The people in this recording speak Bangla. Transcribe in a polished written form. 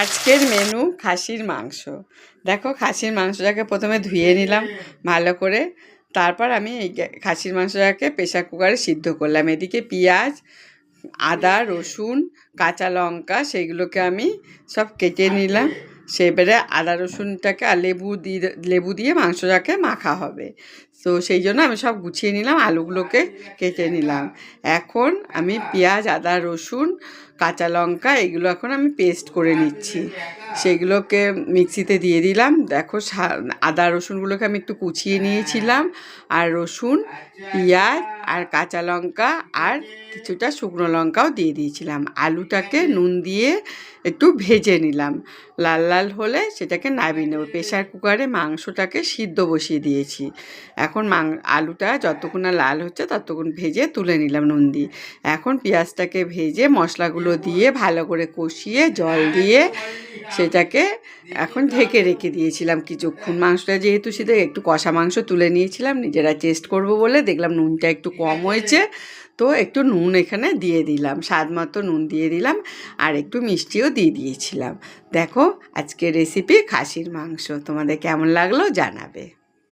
আজকের মেনু খাসির মাংস। দেখো, খাসির মাংসটাকে প্রথমে ধুয়ে নিলাম ভালো করে। তারপর আমি এই খাসির মাংসটাকে প্রেশার কুকারে সিদ্ধ করলাম। এদিকে পেঁয়াজ, আদা, রসুন, কাঁচা লঙ্কা সেগুলোকে আমি সব কেটে নিলাম। সেবারে আদা রসুনটাকে আর লেবু দিয়ে মাংসটাকে মাখা হবে। তো সেই জন্য আমি সব গুছিয়ে নিলাম, আলুগুলোকে কেটে নিলাম। এখন আমি পেঁয়াজ, আদা, রসুন, কাঁচা লঙ্কা এগুলো এখন আমি পেস্ট করে নিচ্ছি। সেগুলোকে মিক্সিতে দিয়ে দিলাম। দেখো, আদা রসুনগুলোকে আমি একটু কুচিয়ে নিয়েছিলাম, আর রসুন, পেঁয়াজ আর কাঁচা লঙ্কা আর কিছুটা শুকনো লঙ্কাও দিয়ে দিয়েছিলাম। আলুটাকে নুন দিয়ে একটু ভেজে নিলাম। লাল লাল হলে সেটাকে নামিয়ে নেব। প্রেশার কুকারে মাংসটাকে সিদ্ধ বসিয়ে দিয়েছি। এখন আলুটা যতক্ষণ না লাল হচ্ছে ততক্ষণ ভেজে তুলে নিলাম নুন দিয়ে। এখন পেঁয়াজটাকে ভেজে মশলাগুলো দিয়ে ভালো করে কষিয়ে জল দিয়ে সেটাকে এখন ঢেকে রেখে দিয়েছিলাম কিছুক্ষণ। মাংসটা যেহেতু সেটা একটু কষা মাংস তুলে নিয়েছিলাম, নিজেরা টেস্ট করব বলে দেখলাম নুনটা একটু কম হয়েছে, তো একটু নুন এখানে দিয়ে দিলাম, স্বাদ মতো নুন দিয়ে দিলাম, আর একটু মিষ্টিও দিয়ে দিয়েছিলাম। দেখো, আজকের রেসিপি খাসির মাংস। তোমাদের কেমন লাগলো জানাবে।